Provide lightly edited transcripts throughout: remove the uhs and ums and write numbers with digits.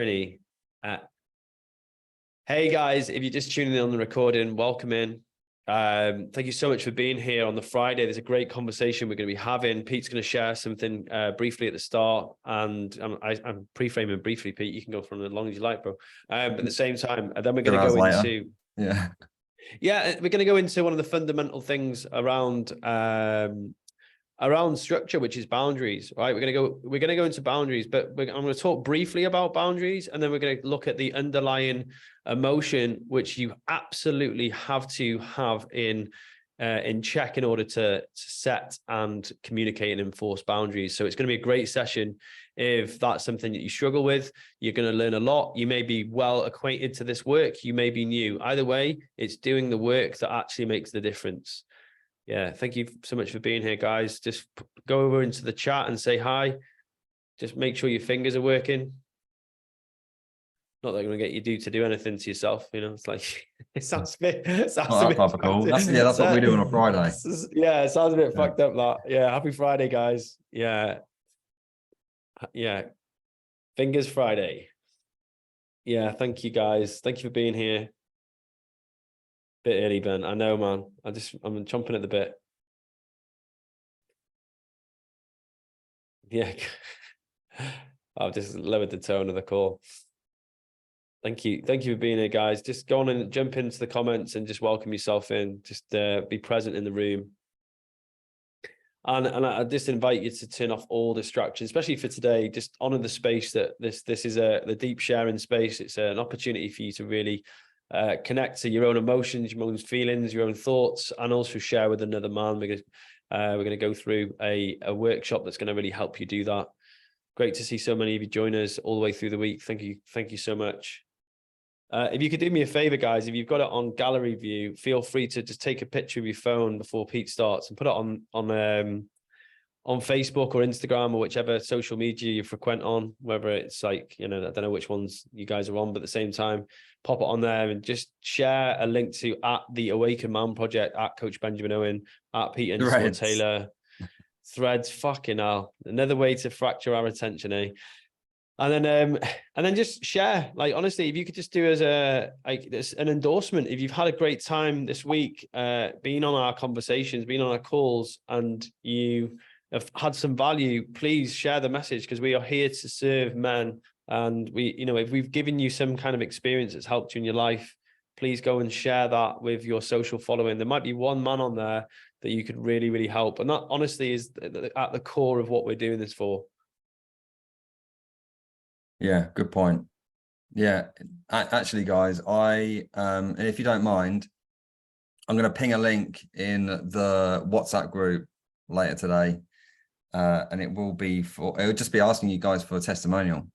Hey guys, if you're just tuning in on the recording, welcome in. Thank you so much for being here on the Friday. There's a great conversation we're going to be having. Pete's going to share something briefly at the start, and I'm pre-framing briefly. Pete, you can go from as long as you like, bro. But at the same time, and then we're going to go into we're going to go into one of the fundamental things around structure, which is boundaries, right? We're going to go into boundaries, but I'm going to talk briefly about boundaries, and then we're going to look at the underlying emotion, which you absolutely have to have in check in order to set and communicate and enforce boundaries. So it's going to be a great session. If that's something that you struggle with, you're going to learn a lot. You may be well acquainted to this work, you may be new. Either way, it's doing the work that actually makes the difference. Yeah, thank you so much for being here, guys. Just go over into the chat and say hi. Just make sure your fingers are working. Not that I'm going to get you to do anything to yourself, you know. It's like it sounds a bit. That's cool. That's what we do on a Friday. Yeah, it sounds a bit fucked up. That happy Friday, guys. Yeah. Fingers Friday. Yeah, thank you, guys. Thank you for being here. Bit early, Ben. I know, man. I'm chomping at the bit. Yeah. I've just lowered the tone of the call. Thank you for being here, guys. Just go on and jump into the comments and just welcome yourself in. Just be present in the room. And I just invite you to turn off all distractions, especially for today. Just honor the space that this is the deep sharing space. It's an opportunity for you to really connect to your own emotions, your own feelings, your own thoughts, and also share with another man. We're going to go through a workshop that's going to really help you do that. Great to see so many of you join us all the way through the week. Thank you so much. If you could do me a favor, guys, if you've got it on gallery view, feel free to just take a picture of your phone before Pete starts and put it on Facebook or Instagram or whichever social media you frequent on, whether it's like, I don't know which ones you guys are on, but at the same time, pop it on there and just share a link to at the Awaken Man Project, at Coach Benjamin Owen, at Pete_Taylor, Threads. Fucking hell. Another way to fracture our attention, eh? And then just share, like, honestly, if you could just do as an endorsement, if you've had a great time this week, being on our conversations, being on our calls, and you have had some value, please share the message, because we are here to serve men. And if we've given you some kind of experience that's helped you in your life, please go and share that with your social following. There might be one man on there that you could really, really help. And that honestly is at the core of what we're doing this for. Yeah, good point. Yeah, actually, guys, and if you don't mind, I'm going to ping a link in the WhatsApp group later today, and it'll just be asking you guys for a testimonial,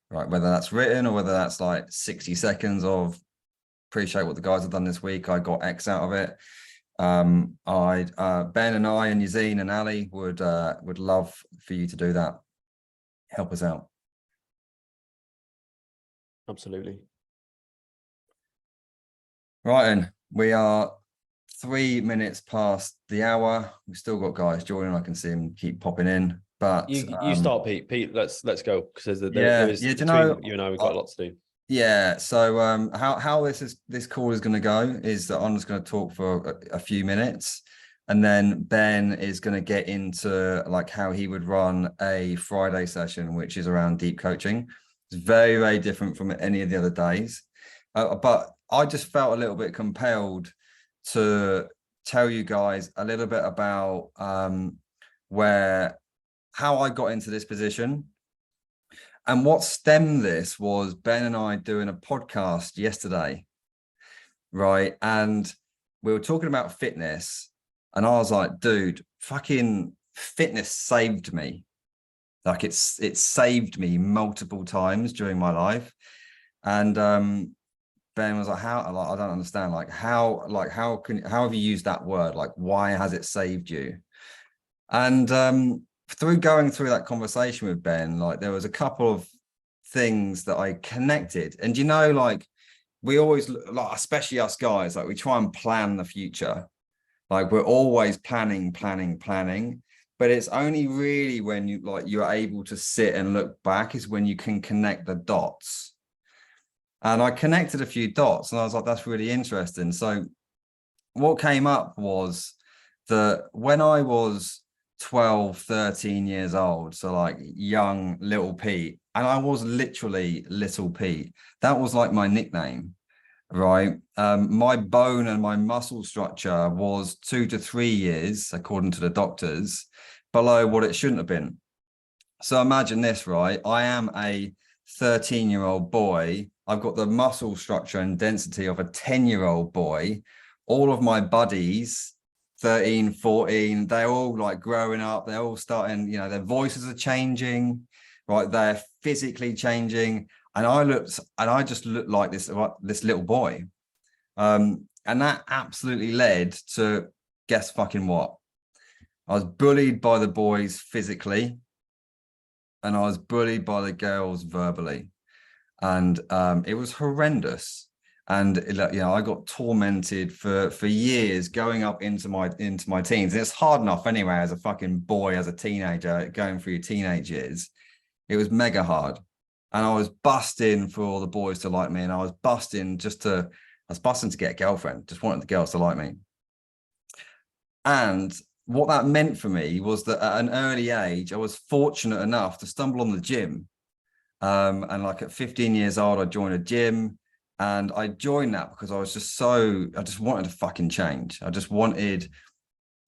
right? Whether that's written or whether that's like 60 seconds of appreciate what the guys have done this week. I got X out of it. Ben and I and Yazine and Ali would love for you to do that. Help us out. Absolutely. Right, and we are 3 minutes past the hour. We've still got guys joining. I can see them keep popping in. But you start, Pete. Pete, let's go, because between you and I, we've got a lot to do. Yeah. So how this call is going to go is that I'm just going to talk for a few minutes, and then Ben is going to get into like how he would run a Friday session, which is around deep coaching. It's very, very different from any of the other days. But I just felt a little bit compelled to tell you guys a little bit about how I got into this position. And what stemmed this was Ben and I doing a podcast yesterday, right? And we were talking about fitness, and I was like, dude, fucking fitness saved me. Like it saved me multiple times during my life. And Ben was like, I don't understand. How have you used that word? Like, why has it saved you? And through going through that conversation with Ben, like there was a couple of things that I connected. And like we always, like, especially us guys, like we try and plan the future. Like we're always planning. But it's only really when you're able to sit and look back is when you can connect the dots. And I connected a few dots and I was like, that's really interesting. So what came up was that when I was 12, 13 years old, so like young little Pete, and I was literally little Pete, that was like my nickname, right? My bone and my muscle structure was 2 to 3 years, according to the doctors, below what it shouldn't have been. So imagine this, right? I am a 13-year-old boy. I've got the muscle structure and density of a 10-year-old boy. All of my buddies, 13, 14, they're all like growing up. They're all starting, their voices are changing, right? They're physically changing. And I just looked like this little boy. And that absolutely led to, guess fucking what? I was bullied by the boys physically, and I was bullied by the girls verbally. And it was horrendous. And I got tormented for years going up into my teens. And it's hard enough anyway as a fucking boy, as a teenager, going through your teenage years. It was mega hard. And I was busting for all the boys to like me. And I was busting to get a girlfriend, just wanted the girls to like me. And what that meant for me was that at an early age, I was fortunate enough to stumble on the gym. And like at 15 years old, I joined a gym, and I joined that because I just wanted to fucking change. I just wanted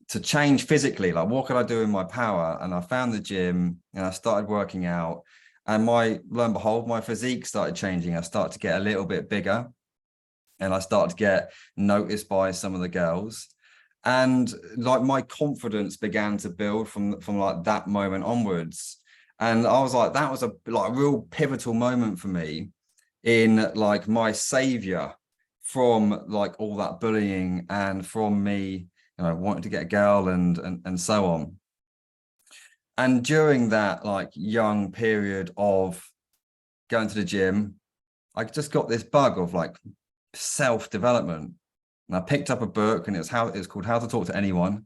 to change physically. Like, what could I do in my power? And I found the gym and I started working out, and lo and behold, my physique started changing. I started to get a little bit bigger, and I started to get noticed by some of the girls. And like my confidence began to build from like that moment onwards. And I was like, that was a real pivotal moment for me in like my savior from like all that bullying and from me, wanting to get a girl and so on. And during that like young period of going to the gym, I just got this bug of like self-development. And I picked up a book, and it was called How to Talk to Anyone.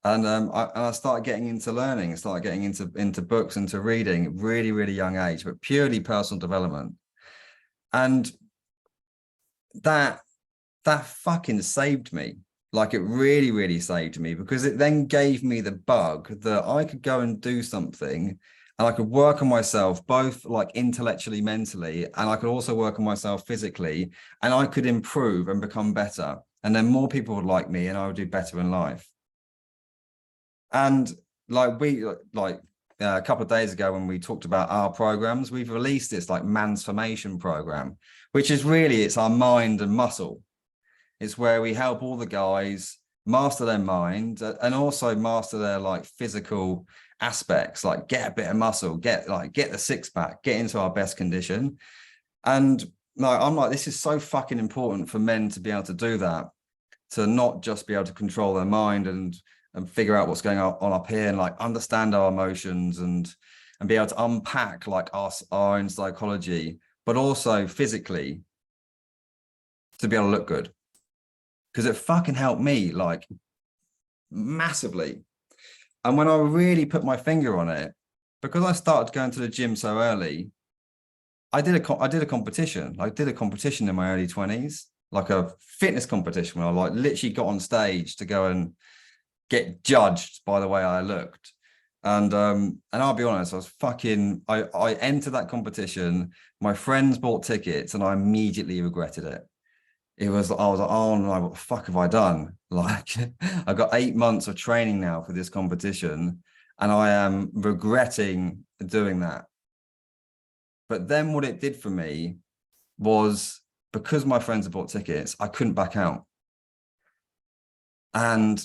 And I started getting into learning, started getting into books, into reading, really, really young age, but purely personal development. And that fucking saved me. Like, it really, really saved me, because it then gave me the bug that I could go and do something, and I could work on myself, both like intellectually, mentally, and I could also work on myself physically, and I could improve and become better. And then more people would like me, and I would do better in life. And like a couple of days ago, when we talked about our programs, we've released this like Mansformation program, which is really, it's our mind and muscle. It's where we help all the guys master their mind and also master their like physical aspects, like get a bit of muscle, get the six pack, get into our best condition. And I'm like, this is so fucking important for men to be able to do that, to not just be able to control their mind and figure out what's going on up here, and like understand our emotions and be able to unpack like our own psychology, but also physically to be able to look good. Because it fucking helped me like massively. And when I really put my finger on it, because I started going to the gym so early, I did a competition. I did a competition in my early 20s, like a fitness competition, where I like literally got on stage to go and get judged by the way I looked. And I'll be honest, I entered that competition. My friends bought tickets, and I immediately regretted it. I was like, oh no, what the fuck have I done? Like, I've got 8 months of training now for this competition, and I am regretting doing that. But then what it did for me was, because my friends had bought tickets, I couldn't back out. And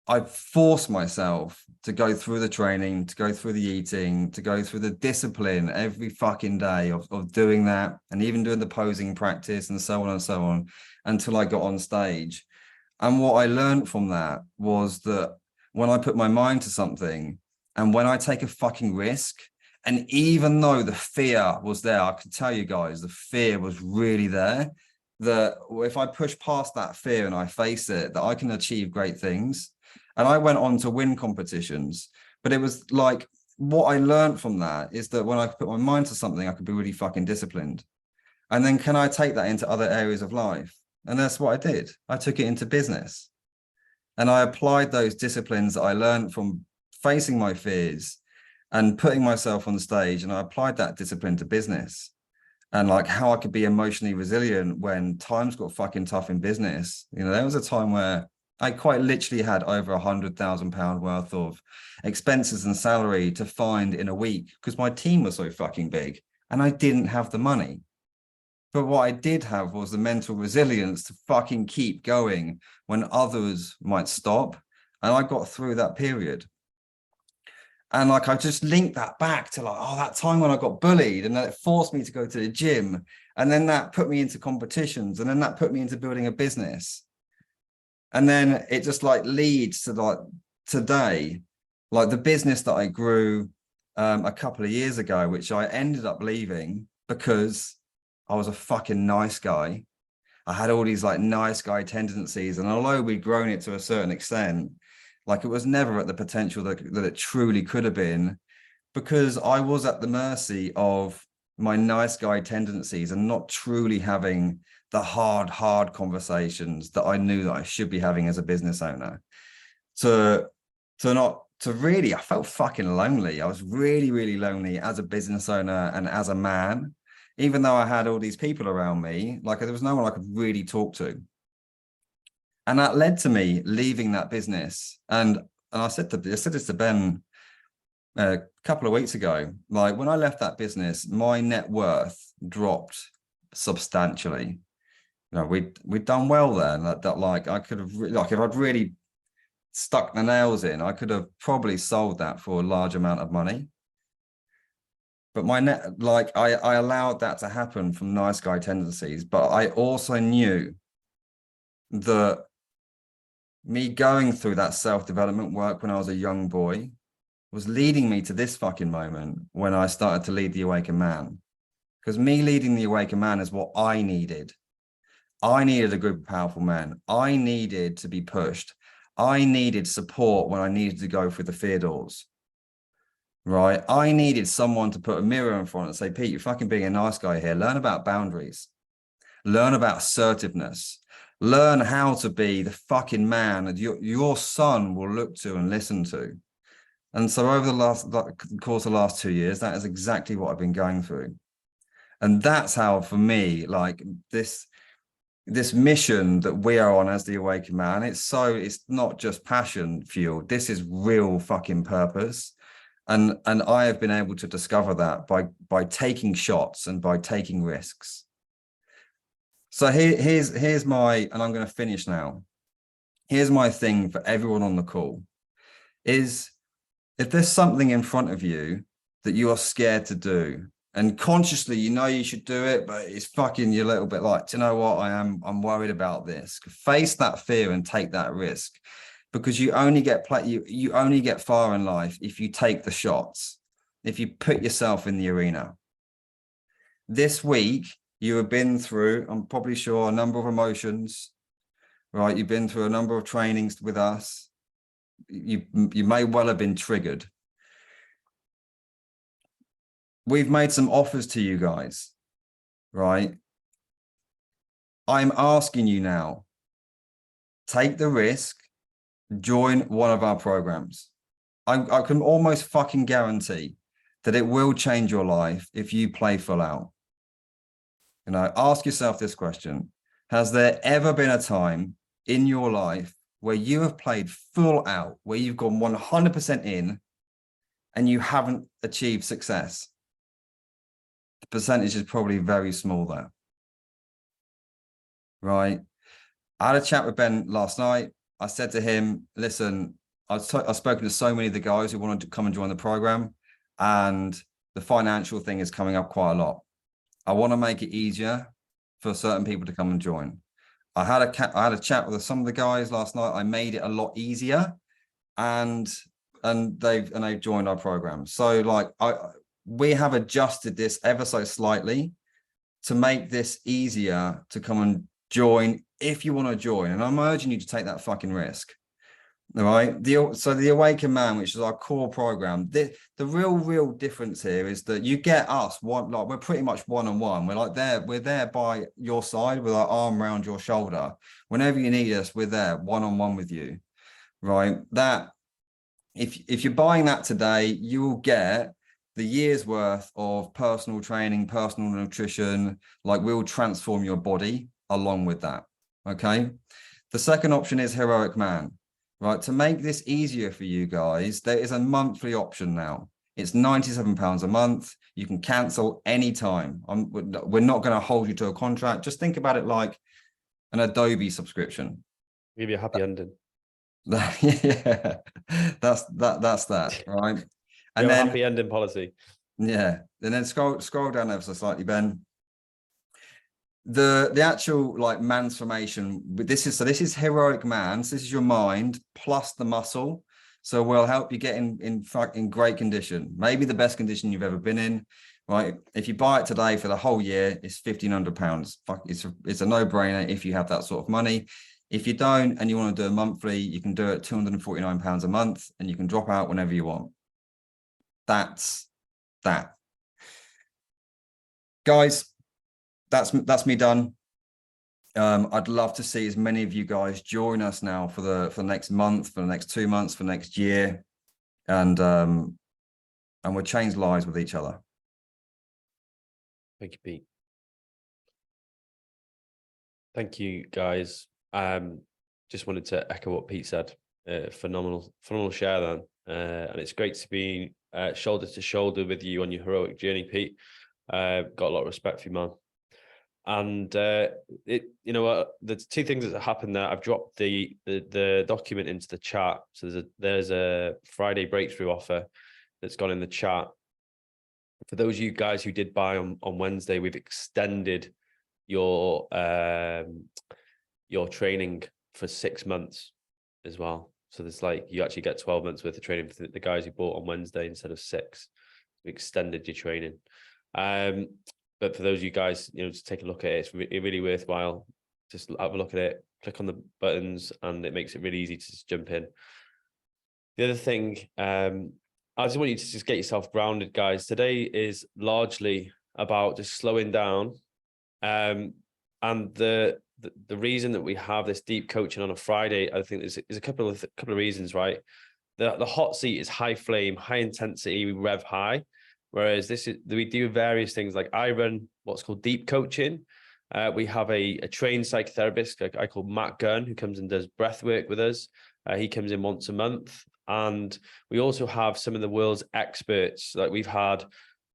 I forced myself to go through the training, to go through the eating, to go through the discipline every fucking day of doing that, and even doing the posing practice and so on, until I got on stage. And what I learned from that was that when I put my mind to something, and when I take a fucking risk, and even though the fear was there, I can tell you guys, the fear was really there, that if I push past that fear and I face it, that I can achieve great things. And I went on to win competitions, but it was like, what I learned from that is that when I put my mind to something, I could be really fucking disciplined. And then can I take that into other areas of life? And that's what I did. I took it into business. And I applied those disciplines that I learned from facing my fears and putting myself on the stage. And I applied that discipline to business and like how I could be emotionally resilient when times got fucking tough in business. You know, there was a time where I quite literally had over £100,000 worth of expenses and salary to find in a week because my team was so fucking big and I didn't have the money. But what I did have was the mental resilience to fucking keep going when others might stop. And I got through that period. And like, I just linked that back to like, oh, that time when I got bullied and then it forced me to go to the gym. And then that put me into competitions. And then that put me into building a business. And then it just like leads to like today, like the business that I grew a couple of years ago, which I ended up leaving because I was a fucking nice guy. I had all these like nice guy tendencies. And although we'd grown it to a certain extent, like it was never at the potential that it truly could have been, because I was at the mercy of my nice guy tendencies and not truly having the hard conversations that I knew that I should be having as a business owner. I felt fucking lonely. I was really, really lonely as a business owner and as a man. Even though I had all these people around me, like there was no one I could really talk to. And that led to me leaving that business. And I said this to Ben a couple of weeks ago, like when I left that business, my net worth dropped substantially. You know, we'd done well there. And that like I could have, like if I'd really stuck the nails in, I could have probably sold that for a large amount of money. But my net, like I allowed that to happen from nice guy tendencies, but I also knew that me going through that self-development work when I was a young boy was leading me to this fucking moment when I started to lead the Awakened Man. Because me leading the Awakened Man is what I needed. I needed a group of powerful men. I needed to be pushed. I needed support when I needed to go through the fear doors. Right? I needed someone to put a mirror in front and say, Pete, you're fucking being a nice guy here. Learn about boundaries. Learn about assertiveness. Learn how to be the fucking man that your son will look to and listen to. And so over the course of the last 2 years, that is exactly what I've been going through. And that's how, for me, like this mission that we are on as the Awakened Man, it's not just passion fueled. This is real fucking purpose. And I have been able to discover that by taking shots and by taking risks. So here's my, and I'm going to finish now. Here's my thing for everyone on the call is if there's something in front of you that you are scared to do and consciously, you know, you should do it, but it's fucking you a little bit like, do you know what? I'm worried about this. Face that fear and take that risk. Because you only get you only get far in life if you take the shots, if you put yourself in the arena. This week, you have been through, I'm probably sure, a number of emotions, right? You've been through a number of trainings with us. You may well have been triggered. We've made some offers to you guys, right? I'm asking you now, take the risk. Join one of our programs. I can almost fucking guarantee that it will change your life if you play full out. You know, ask yourself this question. Has there ever been a time in your life where you have played full out, where you've gone 100% in and you haven't achieved success? The percentage is probably very small there. Right? I had a chat with Ben last night. I said to him, listen, I've spoken to so many of the guys who wanted to come and join the program, and the financial thing is coming up quite a lot. I want to make it easier for certain people to come and join. I had a chat with some of the guys last night. I made it a lot easier, and they've joined our program. So like we have adjusted this ever so slightly to make this easier to come and join if you want to join. And I'm urging you to take that fucking risk. All right. So the Awaken Man, which is our core program, the real difference here is that you get us we're pretty much one-on-one. We're there by your side with our arm around your shoulder. Whenever you need us, we're there one-on-one with you. Right. That if you're buying that today, you will get the year's worth of personal training, personal nutrition. Like, we'll transform your body along with that. Okay. The second option is Heroic Man. Right, to make this easier for you guys, there is a monthly option now. It's £97 a month. You can cancel anytime. We're not going to hold you to a contract. Just think about it like an Adobe subscription. Give you a happy ending. Yeah, that's that, right? And then happy ending policy. Yeah, and then scroll down ever so slightly, Ben. The actual like transformation, this is Heroic Man. So this is your mind plus the muscle. So we'll help you get in great condition, maybe the best condition you've ever been in. Right? If you buy it today for the whole year, it's £1,500. It's a no-brainer if you have that sort of money. If you don't and you want to do a monthly, you can do it £249 a month, and you can drop out whenever you want. That's that, guys. That's me done. I'd love to see as many of you guys join us now for the next month, for the next 2 months, for next year, and we'll change lives with each other. Thank you, Pete. Thank you, guys. Just wanted to echo what Pete said. Phenomenal share then, and it's great to be shoulder to shoulder with you on your heroic journey, Pete. Got a lot of respect for you, man. And there's two things that happened there. I've dropped the document into the chat. So there's a Friday breakthrough offer that's gone in the chat. For those of you guys who did buy on Wednesday, we've extended your training for 6 months as well. So there's you actually get 12 months worth of training for the guys who bought on Wednesday instead of 6. We extended your training. But for those of you guys, just take a look at it. It's really worthwhile. Just have a look at it, click on the buttons, and it makes it really easy to just jump in. The other thing, I just want you to just get yourself grounded, guys. Today is largely about just slowing down. And the reason that we have this deep coaching on a Friday, I think there's a couple of reasons, right? The hot seat is high flame, high intensity, we rev high. Whereas we do various things. Like, I run what's called deep coaching. We have a trained psychotherapist I call Matt Gunn, who comes and does breath work with us. He comes in once a month. And we also have some of the world's experts. Like, we've had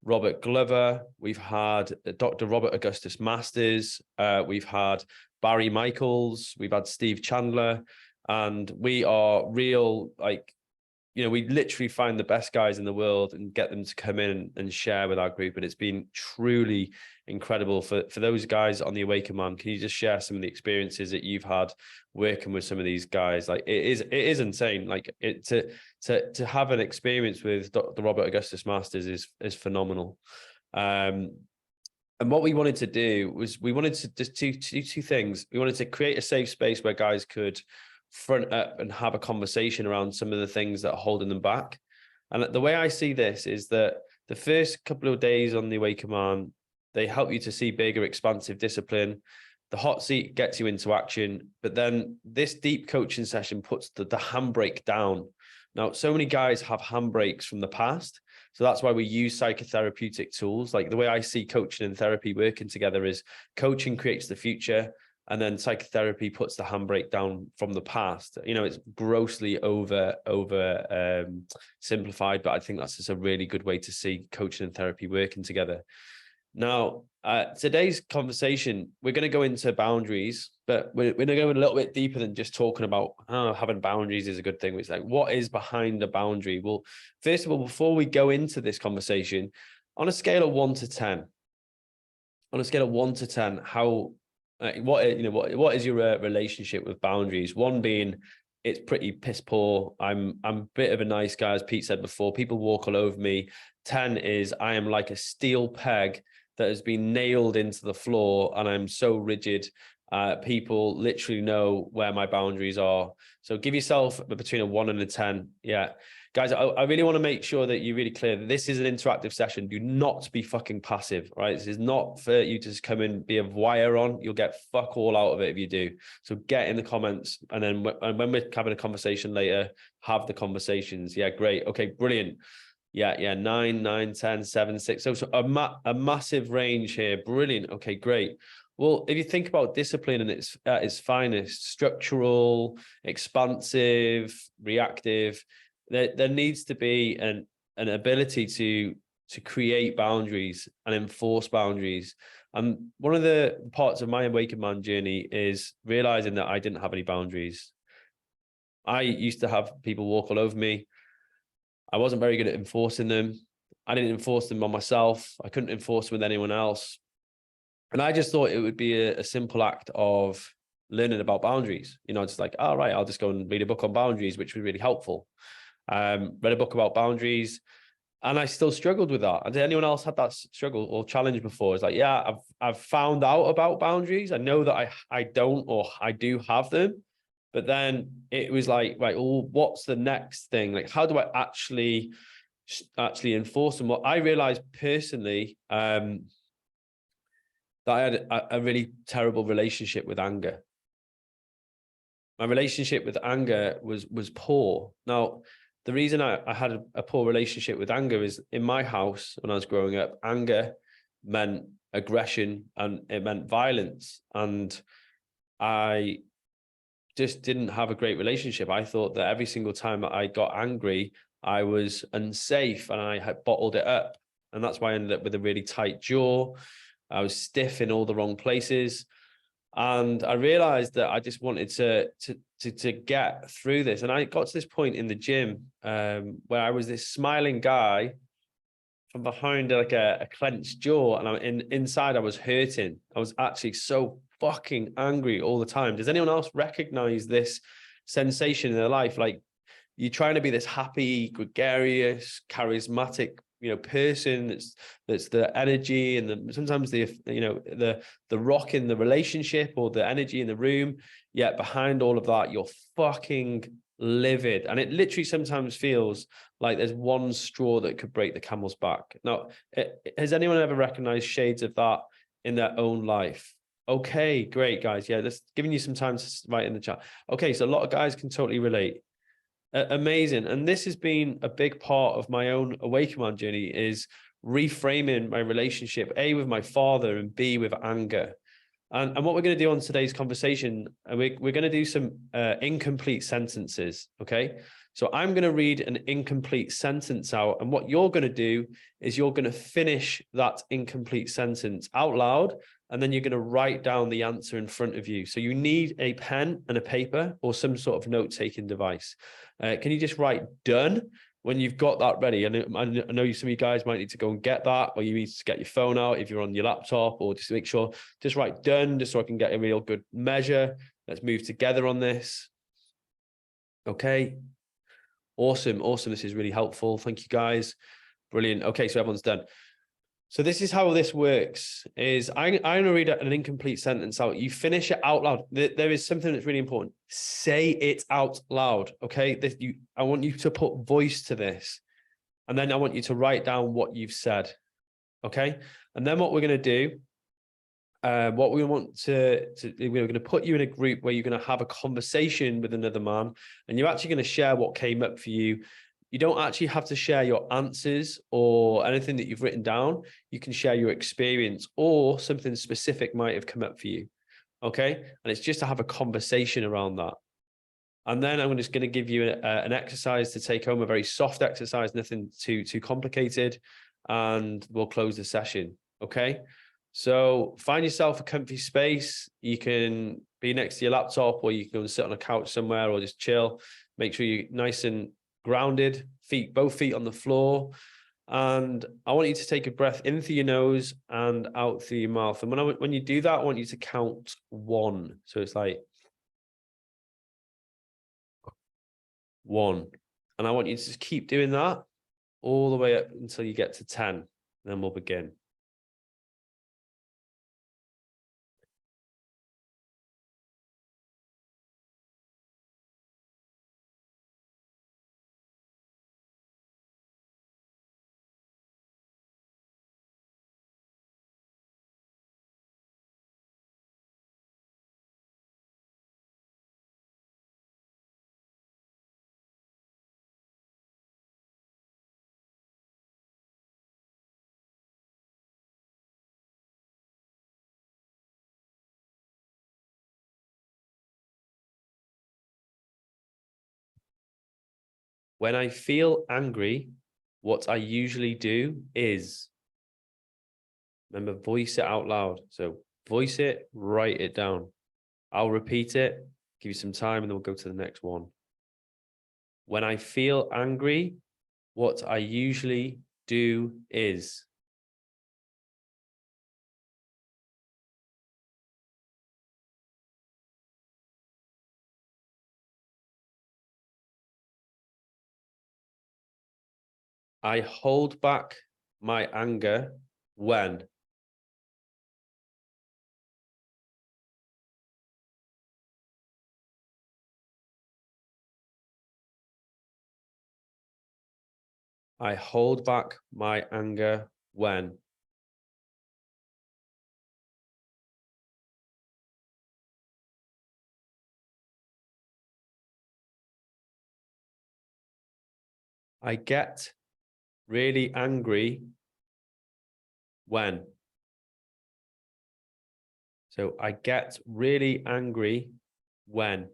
Robert Glover, we've had Dr. Robert Augustus Masters, we've had Barry Michaels, we've had Steve Chandler, and we are real, we literally find the best guys in the world and get them to come in and share with our group. And it's been truly incredible for those guys on the Awaken Man. Can you just share some of the experiences that you've had working with some of these guys? Like, it is insane. Like, to have an experience with Dr. Robert Augustus Masters is phenomenal. And what we wanted to do was we wanted to just do two things. We wanted to create a safe space where guys could front up and have a conversation around some of the things that are holding them back. And the way I see this is that the first couple of days on the Awaken Man, they help you to see bigger, expansive discipline. The hot seat gets you into action, but then this deep coaching session puts the handbrake down. Now, so many guys have handbrakes from the past. So that's why we use psychotherapeutic tools. Like, the way I see coaching and therapy working together is coaching creates the future, and then psychotherapy puts the handbrake down from the past. It's grossly over simplified, but I think that's just a really good way to see coaching and therapy working together. Now, today's conversation, we're going to go into boundaries, but we're going to go a little bit deeper than just talking about having boundaries is a good thing. It's like, what is behind a boundary? Well, first of all, before we go into this conversation, on a scale of 1 to 10, how what is your relationship with boundaries? 1 being it's pretty piss poor. I'm a bit of a nice guy, as Pete said before. People walk all over me. 10 is I am like a steel peg that has been nailed into the floor, and I'm so rigid People literally know where my boundaries are. So give yourself between a 1 and a 10. Yeah. Guys, I really want to make sure that you're really clear that this is an interactive session. Do not be fucking passive, right? This is not for you to just come and be a wire on. You'll get fuck all out of it if you do. So get in the comments, and then when we're having a conversation later, have the conversations. Yeah, great. Okay, brilliant. Yeah, 9, 9, 10, 7, 6. So a massive range here. Brilliant. Okay, great. Well, if you think about discipline and its finest, structural, expansive, reactive, there needs to be an ability to create boundaries and enforce boundaries. And one of the parts of my Awakened Man journey is realizing that I didn't have any boundaries. I used to have people walk all over me. I wasn't very good at enforcing them. I didn't enforce them on myself. I couldn't enforce them with anyone else. And I just thought it would be a simple act of learning about boundaries. You know, it's like, all right, I'll just go and read a book on boundaries, which was really helpful. Read a book about boundaries, and I still struggled with that. And did anyone else had that struggle or challenge before? It's like, yeah, I've found out about boundaries. I know that I don't, or I do have them. But then it was like, right, well, what's the next thing? Like, how do I actually enforce them? Well, I realized personally that I had a really terrible relationship with anger. My relationship with anger was poor. Now, the reason I had a poor relationship with anger is in my house when I was growing up, anger meant aggression and it meant violence. And I just didn't have a great relationship. I thought that every single time I got angry, I was unsafe and I had bottled it up. And that's why I ended up with a really tight jaw. I was stiff in all the wrong places. And I realized that I just wanted to get through this. And I got to this point in the gym where I was this smiling guy from behind like a clenched jaw, and inside I was hurting. I was actually so fucking angry all the time. Does anyone else recognize this sensation in their life? Like, you're trying to be this happy, gregarious, charismatic, person that's the energy and sometimes the rock in the relationship or the energy in the room. Yet behind all of that, you're fucking livid, and it literally sometimes feels like there's one straw that could break the camel's back. Now, has anyone ever recognized shades of that in their own life? Okay, great, guys. Yeah, that's giving you some time to write in the chat. Okay, so a lot of guys can totally relate. Amazing. And this has been a big part of my own Awakened Man journey, is reframing my relationship, A, with my father, and B, with anger. And what we're going to do on today's conversation, we're going to do some incomplete sentences. Okay. So I'm going to read an incomplete sentence out. And what you're going to do is you're going to finish that incomplete sentence out loud. And then you're going to write down the answer in front of you. So you need a pen and a paper or some sort of note-taking device. Can you just write done when you've got that ready? I know some of you guys might need to go and get that, or you need to get your phone out if you're on your laptop, or just make sure, just write done, just so I can get a real good measure. Let's move together on this. Okay. Awesome. This is really helpful. Thank you, guys. Brilliant. Okay, so everyone's done. So this is how this works, is I'm going to read an incomplete sentence out. You finish it out loud. There is something that's really important. Say it out loud, okay? I want you to put voice to this. And then I want you to write down what you've said, okay? And then what we're going to do, we're going to put you in a group where you're going to have a conversation with another man, and you're actually going to share what came up for you. You don't actually have to share your answers or anything that you've written down. You can share your experience, or something specific might have come up for you. Okay. And it's just to have a conversation around that. And then I'm just going to give you an exercise to take home, a very soft exercise, nothing too complicated. And we'll close the session. Okay. So find yourself a comfy space. You can be next to your laptop, or you can go and sit on a couch somewhere, or just chill. Make sure you're nice and grounded, both feet on the floor. And I want you to take a breath in through your nose and out through your mouth. And when you do that, I want you to count 1. So it's like 1. And I want you to just keep doing that all the way up until you get to 10. Then we'll begin. When I feel angry, what I usually do is, remember, voice it out loud. So voice it, write it down. I'll repeat it, give you some time, and then we'll go to the next one. When I feel angry, what I usually do is. I hold back my anger when. I hold back my anger when. I get really angry when. So I get really angry when.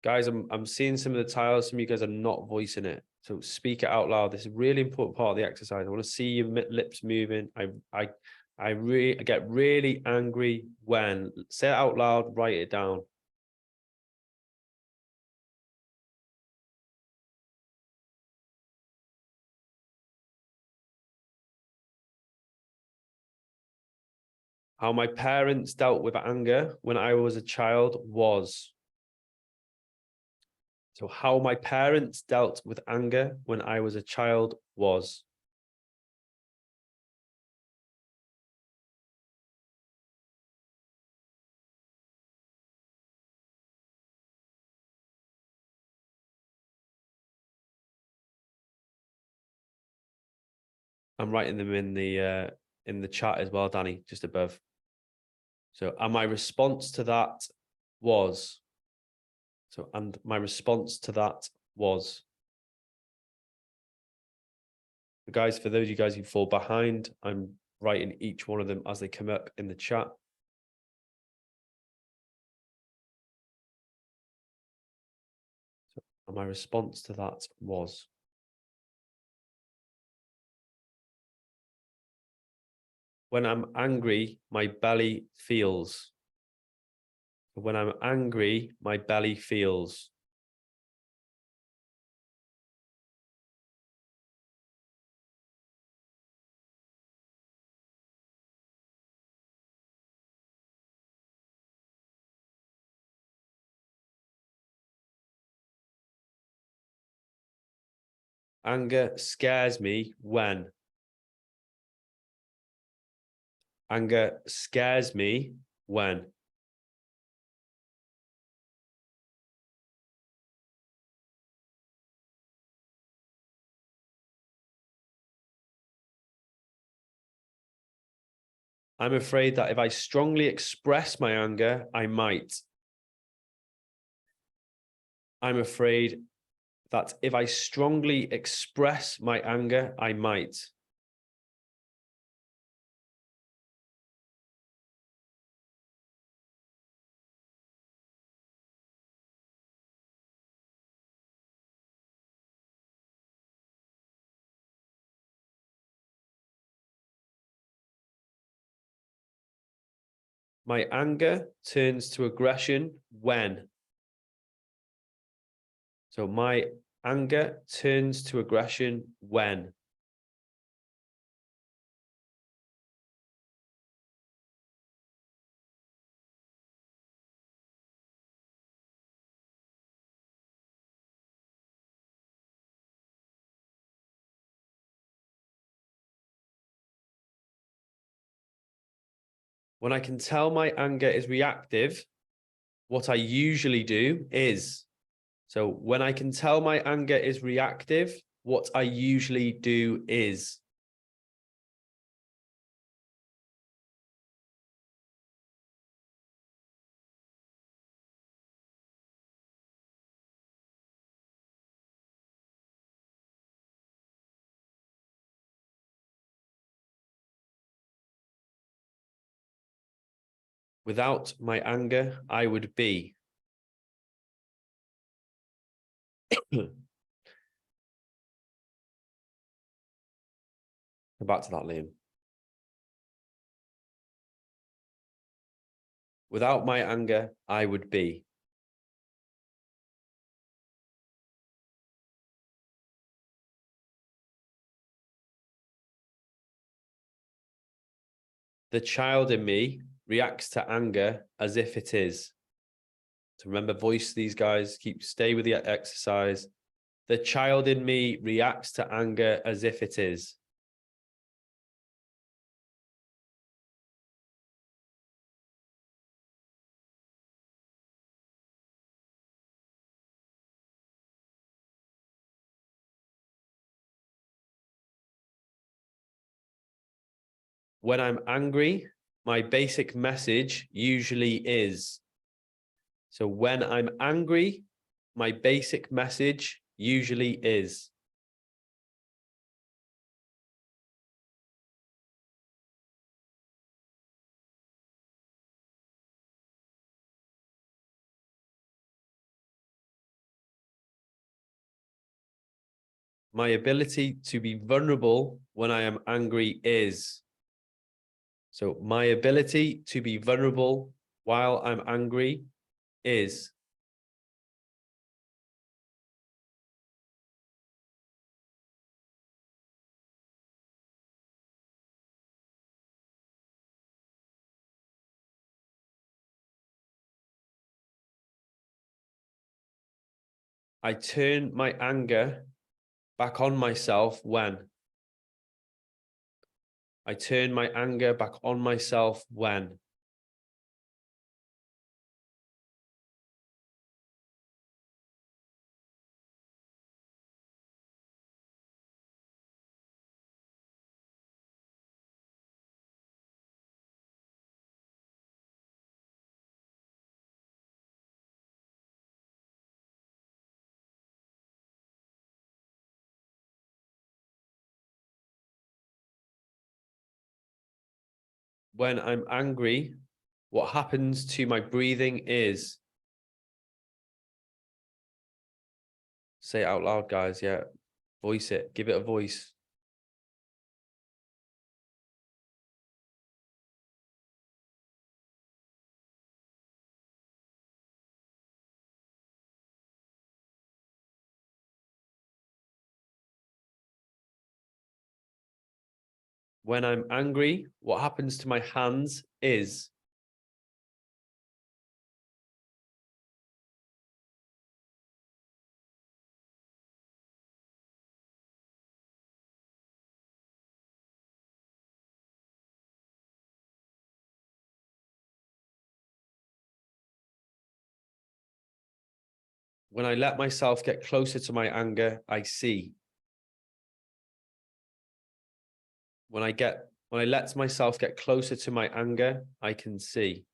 Guys, I'm seeing some of the tiles. Some of you guys are not voicing it. So speak it out loud. This is a really important part of the exercise. I want to see your lips moving. I get really angry when. Say it out loud, write it down. How my parents dealt with anger when I was a child was. So how my parents dealt with anger when I was a child was. I'm writing them in the chat as well, Danny, just above. So, and my response to that was. So, and my response to that was. But guys, for those of you guys who fall behind, I'm writing each one of them as they come up in the chat. So, and my response to that was. When I'm angry, my belly feels. When I'm angry, my belly feels. Anger scares me when. Anger scares me when. I'm afraid that if I strongly express my anger, I might. I'm afraid that if I strongly express my anger, I might. My anger turns to aggression when. So my anger turns to aggression when. When I can tell my anger is reactive, what I usually do is. So when I can tell my anger is reactive, what I usually do is. Without my anger, I would be. Come back to that, Liam. Without my anger, I would be. The child in me reacts to anger as if it is. So remember, voice these guys, stay with the exercise. The child in me reacts to anger as if it is. When I'm angry, my basic message usually is. So when I'm angry, my basic message usually is. My ability to be vulnerable when I am angry is. So my ability to be vulnerable while I'm angry is. I turn my anger back on myself when. I turn my anger back on myself when. When I'm angry, what happens to my breathing is. Say it out loud, guys. Yeah. Voice it. Give it a voice. When I'm angry, what happens to my hands is. When I let myself get closer to my anger, I see. When I let myself get closer to my anger, I can see.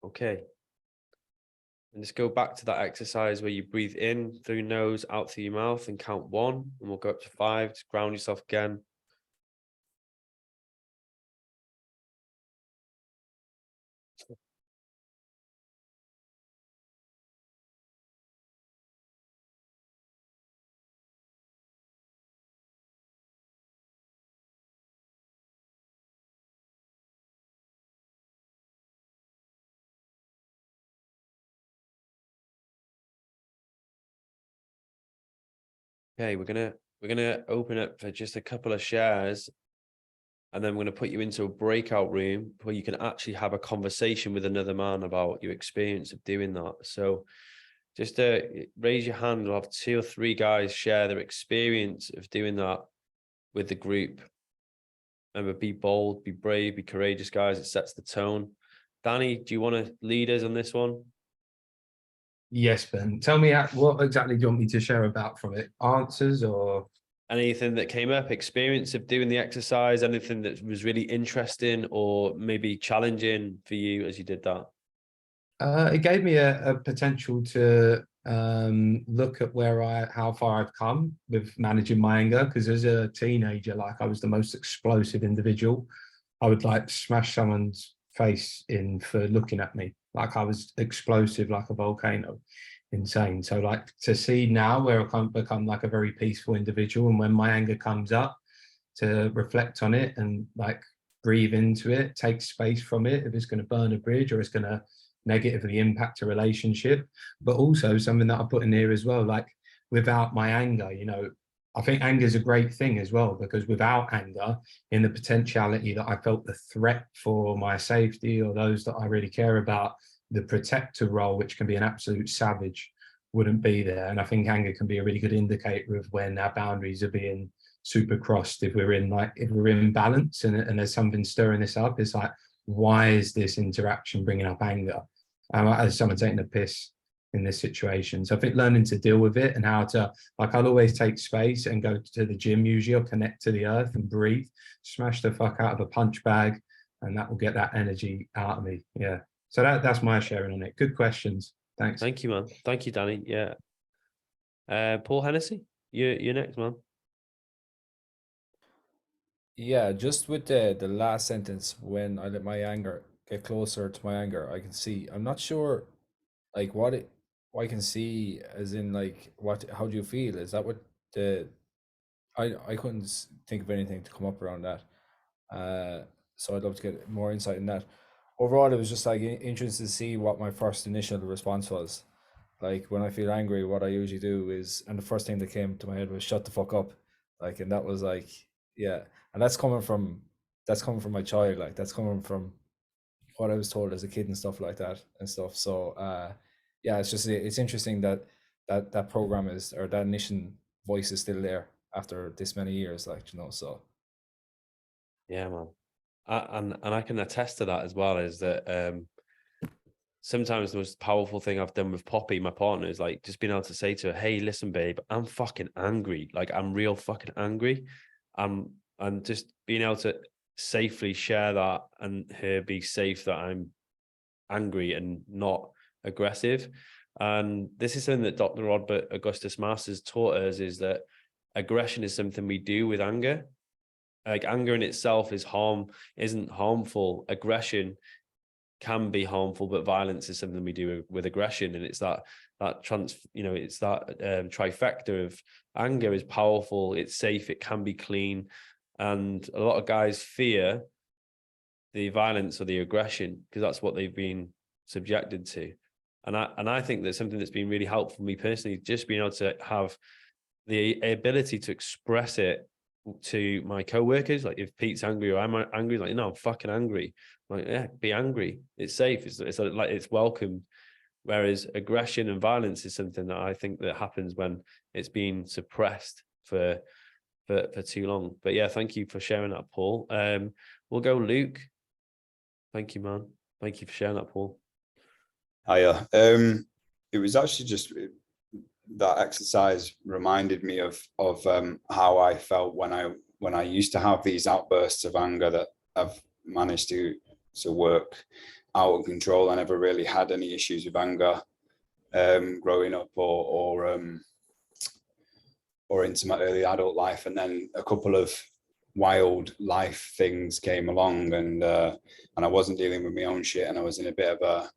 Okay. And just go back to that exercise where you breathe in through your nose, out through your mouth, and count 1. And we'll go up to 5. Just ground yourself again. Okay, we're gonna open up for just a couple of shares, and then we're gonna put you into a breakout room where you can actually have a conversation with another man about your experience of doing that. So just raise your hand. We'll have 2 or 3 guys share their experience of doing that with the group. Remember, be bold, be brave, be courageous, guys. It sets the tone. Danny, do you want to lead us on this one? Yes, Ben. Tell me what exactly do you want me to share about from it? Answers or? anything that came up, experience of doing the exercise, anything that was really interesting or maybe challenging for you as you did that? It gave me a potential to look at how far I've come with managing my anger. Because as a teenager, like, I was the most explosive individual. I would like smash someone's face in for looking at me. Like, I was explosive like a volcano, insane. So like, to see now where I can become like a very peaceful individual, and when my anger comes up, to reflect on it and like breathe into it, take space from it if it's going to burn a bridge or it's going to negatively impact a relationship. But also something that I put in here as well, like, without my anger, you know, I think anger is a great thing as well, because without anger, in the potentiality that I felt the threat for my safety or those that I really care about, the protector role, which can be an absolute savage, wouldn't be there. And I think anger can be a really good indicator of when our boundaries are being super crossed. If we're in balance and there's something stirring this up, it's like, why is this interaction bringing up anger? As someone taking a piss in this situation. So I think learning to deal with it and how to, like, I'll always take space and go to the gym usually, or connect to the earth and breathe, smash the fuck out of a punch bag, and that will get that energy out of me. Yeah. So that's my sharing on it. Good questions. Thanks. Thank you, man. Thank you, Danny. Yeah. Paul Hennessy, you're next, man. Yeah, just with the last sentence, when I let my anger get closer to my anger, I can see. I'm not sure, like, what I can see, as in, like, how do you feel? Is that what the I couldn't think of anything to come up around that. So I'd love to get more insight in that. Overall, it was just like interesting to see what my first initial response was. Like, when I feel angry, what I usually do is, and the first thing that came to my head was shut the fuck up. Like, and that was like, yeah. And that's coming from my child. Like, that's coming from what I was told as a kid and stuff like that and stuff. So yeah, it's interesting that that program is, or that initial voice is still there after this many years, like, you know. So yeah, man. And I can attest to that as well, is that sometimes the most powerful thing I've done with Poppy, my partner, is like just being able to say to her, hey, listen, babe, I'm fucking angry. Like, I'm real fucking angry. And just being able to safely share that and her be safe that I'm angry and not aggressive. And this is something that Dr. Robert Augustus Masters taught us, is that aggression is something we do with anger. Like, anger in itself isn't harmful. Aggression can be harmful, but violence is something we do with aggression. And it's that trifecta of anger is powerful, it's safe, it can be clean. And a lot of guys fear the violence or the aggression because that's what they've been subjected to. And I think that's something that's been really helpful for me personally, just being able to have the ability to express it to my co-workers. Like, if Pete's angry or I'm angry, like, no, I'm fucking angry. I'm like, yeah, be angry. It's safe. It's like, it's welcomed. Whereas aggression and violence is something that I think that happens when it's been suppressed for too long. But yeah, thank you for sharing that, Paul. We'll go Luke. Thank you, man. Thank you for sharing that, Paul. Hiya. It was actually just that exercise reminded me of how I felt when I used to have these outbursts of anger that I've managed to work out of control. I never really had any issues with anger growing up or into my early adult life, and then a couple of wild life things came along, and I wasn't dealing with my own shit, and I was in a bit of a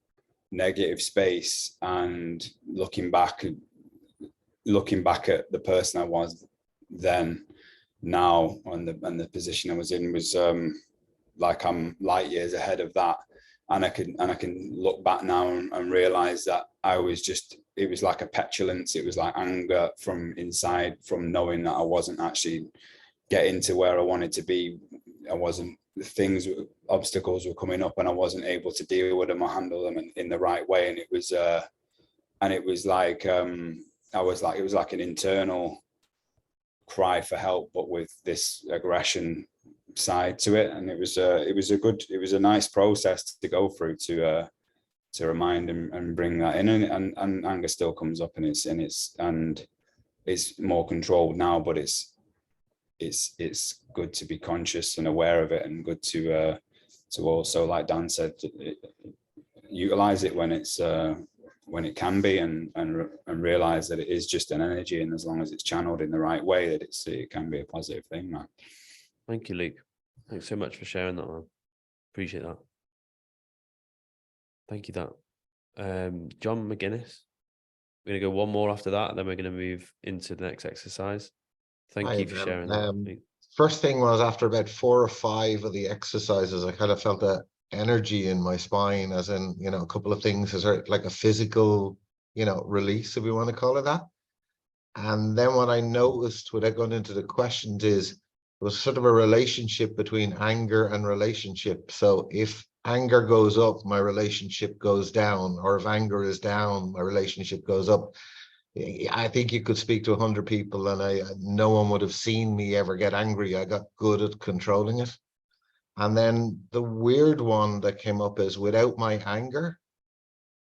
negative space. And looking back at the person I was then, now, and the position I was in was like I'm light years ahead of that. And I can look back now and realize that it was like a petulance. It was like anger from inside, from knowing that I wasn't actually getting to where I wanted to be. Obstacles were coming up and I wasn't able to deal with them or handle them in the right way. And it was like an internal cry for help, but with this aggression side to it. And it was a nice process to go through to remind and bring that in. And anger still comes up, and it's more controlled now, but it's good to be conscious and aware of it, and good to also, like Dan said, utilize it when it can be, and realize that it is just an energy, and as long as it's channeled in the right way, that it can be a positive thing, man. Thank you, Luke. Thanks so much for sharing that, man. Appreciate that. Thank you, that. John McGuinness. We're gonna go one more after that, and then we're gonna move into the next exercise. Thank you for sharing that. First thing was, after about 4 or 5 of the exercises, I kind of felt a energy in my spine, as in, you know, a couple of things, as like a physical, you know, release, if we want to call it that. And then what I noticed, without going into the questions, is it was sort of a relationship between anger and relationship. So if anger goes up, my relationship goes down, or if anger is down, my relationship goes up. I think you could speak to 100 people, and no one would have seen me ever get angry. I got good at controlling it. And then the weird one that came up is, without my anger,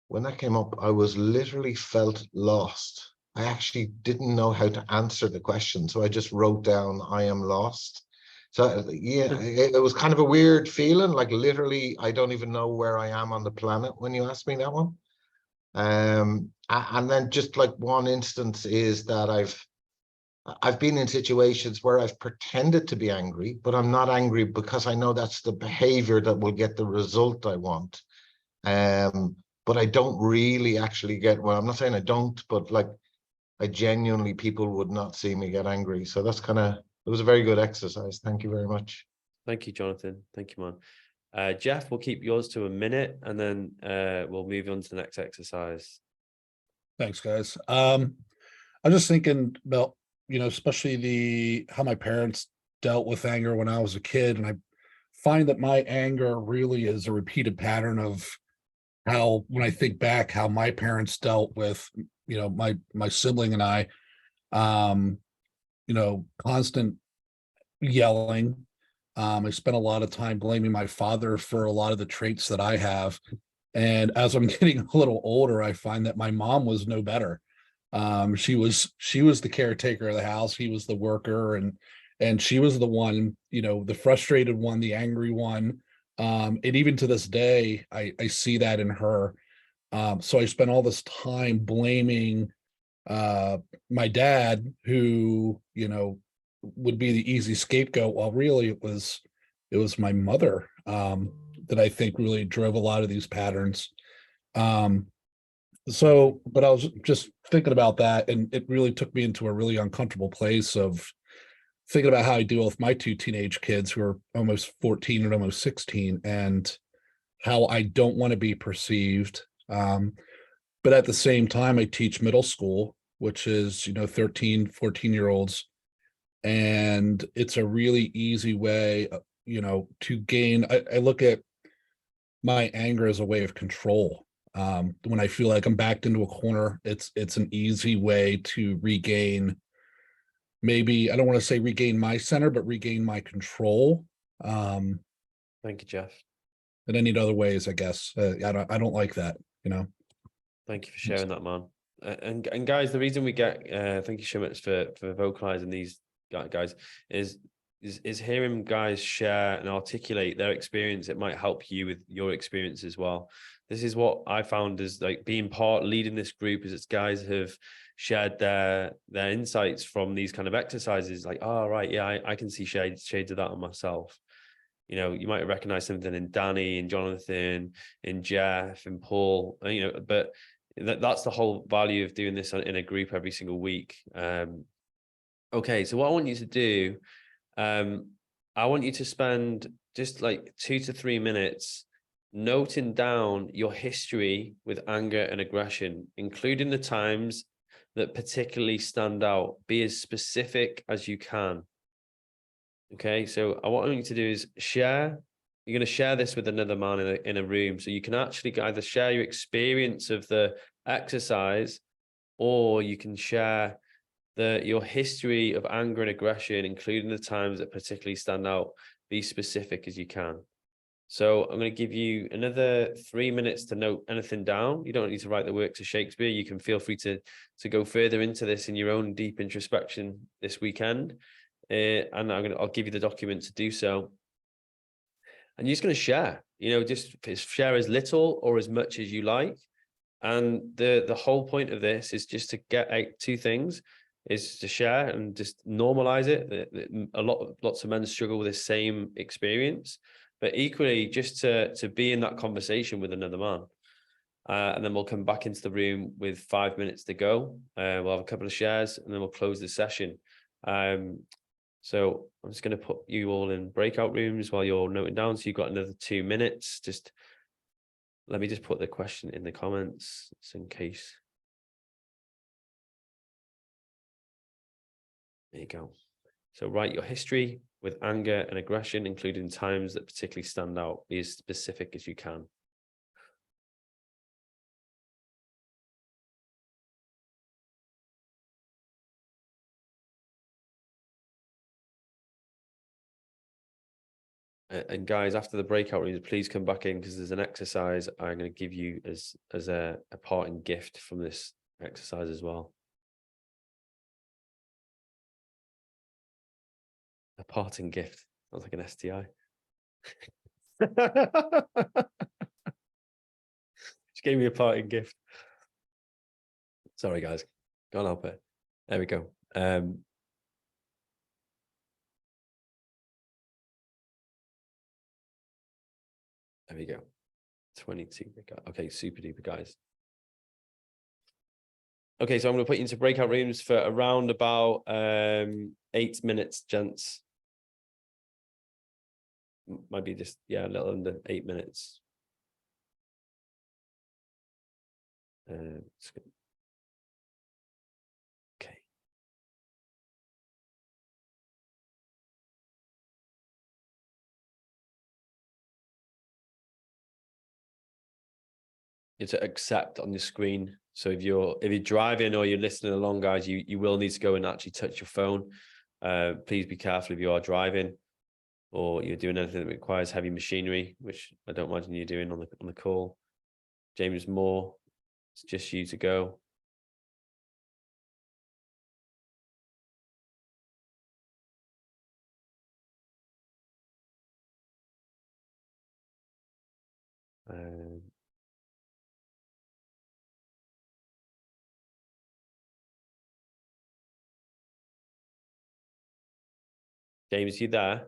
when that came up, I was literally felt lost. I actually didn't know how to answer the question. So I just wrote down, I am lost. So yeah, it was kind of a weird feeling, like literally, I don't even know where I am on the planet when you asked me that one. And then just like one instance is that I've been in situations where I've pretended to be angry, but I'm not angry because I know that's the behavior that will get the result I want. But I don't really actually get, well, I'm not saying I don't, but like, I genuinely, people would not see me get angry. So that's kind of, it was a very good exercise. Thank you very much. Thank you, Jonathan. Thank you, man. Jeff, we'll keep yours to a minute, and then we'll move on to the next exercise. Thanks, guys. I'm just thinking about, you know, especially how my parents dealt with anger when I was a kid. And I find that my anger really is a repeated pattern of how, when I think back, how my parents dealt with, you know, my sibling and I, you know, constant yelling. I spent a lot of time blaming my father for a lot of the traits that I have. And as I'm getting a little older, I find that my mom was no better. She was the caretaker of the house. He was the worker, and she was the one, you know, the frustrated one, the angry one. And even to this day, I see that in her. So I spent all this time blaming my dad, who, you know, would be the easy scapegoat, while really it was my mother that I think really drove a lot of these patterns. So, but I was just thinking about that, and it really took me into a really uncomfortable place of thinking about how I deal with my 2 teenage kids who are almost 14 and almost 16, and how I don't want to be perceived. But at the same time, I teach middle school, which is, you know, 13, 14-year-olds. And it's a really easy way, you know, to gain. I look at my anger as a way of control. When I feel like I'm backed into a corner, it's an easy way to regain, maybe, I don't want to say regain my center, but regain my control. Thank you, Jeff. And I need other ways, I guess. I don't like that, you know. Thank you for sharing that, man. And guys, the reason we get thank you so much for vocalizing these guys is hearing guys share and articulate their experience. It might help you with your experience as well. This is what I found is like being leading this group, is it's guys have shared their insights from these kind of exercises. Like, oh, right, yeah, I can see shades of that on myself. You know, you might recognize something in Danny, in Jonathan, in Jeff, in Paul, you know, but that's the whole value of doing this in a group every single week. Okay, so what I want you to do, I want you to spend just like 2 to 3 minutes noting down your history with anger and aggression, including the times that particularly stand out. Be as specific as you can. Okay, so what I want you to do is share. You're going to share this with another man in a room, so you can actually either share your experience of the exercise, or you can share your history of anger and aggression, including the times that particularly stand out. Be specific as you can. So I'm going to give you another 3 minutes to note anything down. You don't need to write the works of Shakespeare. You can feel free to go further into this in your own deep introspection this weekend. and I'll give you the document to do so. And you're just going to share, just share as little or as much as you like. And the whole point of this is just to get out two things, is to share and just normalize it. Lots of men struggle with the same experience, but equally just to be in that conversation with another man. And then we'll come back into the room with 5 minutes to go. We'll have a couple of shares and then we'll close the session. So I'm just going to put you all in breakout rooms while you're noting down. So you've got another 2 minutes. Just let me just put the question in the comments, just in case. There you go. So write your history with anger and aggression, including times that particularly stand out. Be as specific as you can. And guys, after the breakout rooms, please come back in, because there's an exercise I'm going to give you as a parting gift from this exercise as well. A parting gift. Sounds like an STI. She gave me a parting gift. Sorry, guys. Can't help it. There we go. There we go. 22. Okay, super duper, guys. Okay, so I'm going to put you into breakout rooms for around about 8 minutes, gents. Might be just, a little under 8 minutes. Okay. You to accept on your screen. So if you're driving or you're listening along, guys, you will need to go and actually touch your phone. Please be careful if you are driving or you're doing anything that requires heavy machinery, which I don't imagine you're doing on the call. James Moore, it's just you to go. James, you there?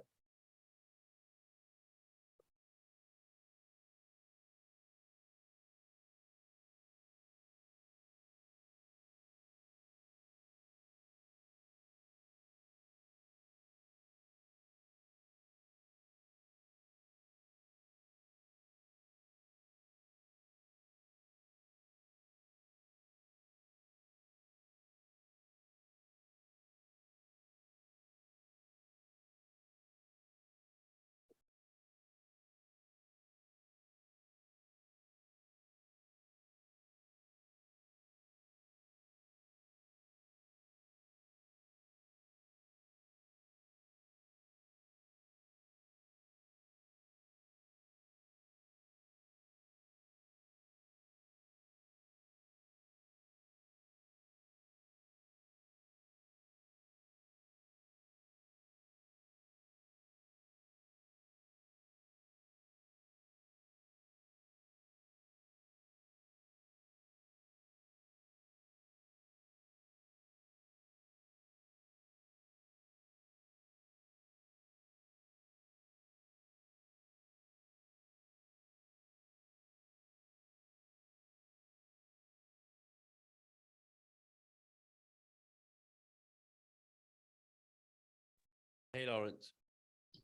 Hey, Lawrence.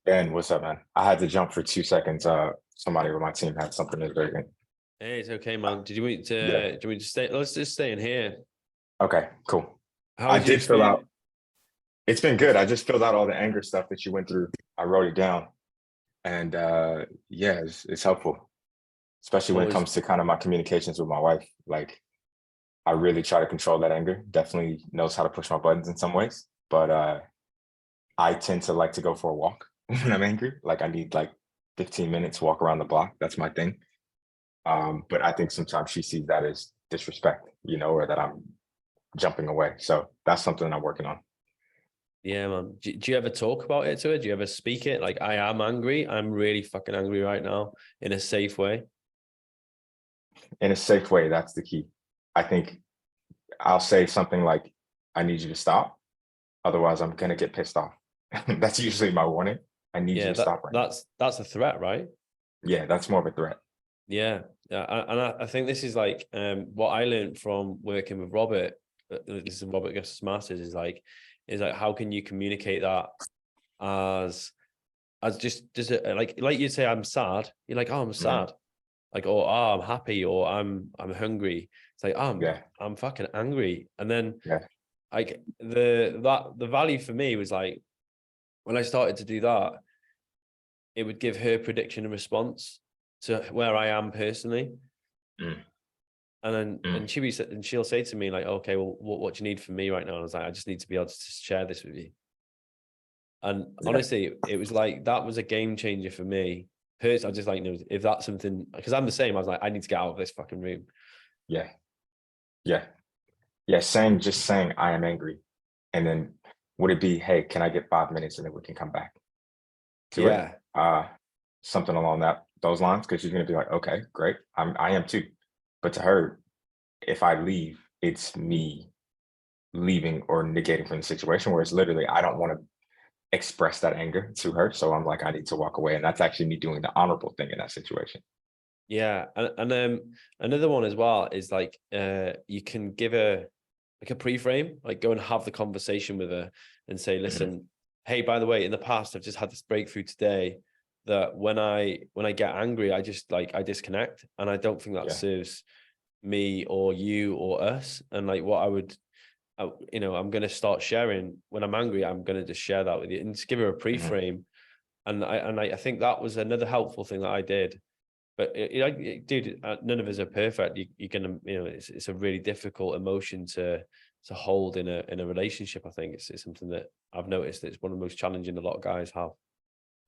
Ben, what's up, man? I had to jump for 2 seconds. Somebody with my team had something that's urgent. Hey, it's okay, man. Did you want to? Yeah. Do you want me to stay? Let's just stay in here. Okay, cool. How I was your did fill experience? out. It's been good. I just filled out all the anger stuff that you went through. I wrote it down, and yeah, it's helpful, especially when it Always. comes to kind of my communications with my wife. Like, I really try to control that anger. Definitely knows how to push my buttons in some ways, but I tend to like to go for a walk when I'm angry. Like, I need like 15 minutes walk around the block. That's my thing. But I think sometimes she sees that as disrespect, or that I'm jumping away. So that's something I'm working on. Yeah, man. Do you ever talk about it to her? Do you ever speak it? Like, I am angry. I'm really fucking angry right now, in a safe way. In a safe way, that's the key. I think I'll say something like, I need you to stop. Otherwise, I'm gonna get pissed off. That's usually my warning. I need you Yeah, to stop right now. that's a threat, right? Yeah, that's more of a threat. Yeah, I think this is like what I learned from working with Robert. This is Robert Gus's Masters. Is like how can you communicate that as just like you say, I'm sad. You're like, oh, I'm sad. Like, or oh, I'm happy, or I'm hungry. It's like, oh, Yeah. I'm fucking angry. And then Yeah. like the value for me was like when I started to do that, it would give her prediction and response to where I am personally. Mm. And then Mm. and she'll say to me like, okay, well, what do you need from me right now? And I was like, I just need to be able to share this with you. And Yeah. honestly, it was like that was a game changer for me. Personally, I just like, you know, if that's something, because I'm the same. I was like, I need to get out of this fucking room. Yeah. Yeah. Yeah. Just saying I am angry. And then would it be, hey, can I get 5 minutes and then we can come back to it? Something along those lines, because she's gonna be like, okay, great. I am too. But to her, if I leave, it's me leaving or negating from the situation, whereas literally I don't want to express that anger to her. So I'm like, I need to walk away. And that's actually me doing the honorable thing in that situation. Yeah. And another one as well is like you can give her like a pre-frame, like go and have the conversation with her and say, listen, hey, by the way, in the past, I've just had this breakthrough today that when I get angry, I disconnect, and I don't think that serves me or you or us. And like what I'm going to start sharing when I'm angry, I'm going to just share that with you and just give her a pre-frame. And I think that was another helpful thing that I did. But dude, none of us are perfect. You're gonna, it's a really difficult emotion to hold in a relationship. I think it's something that I've noticed that it's one of the most challenging a lot of guys have.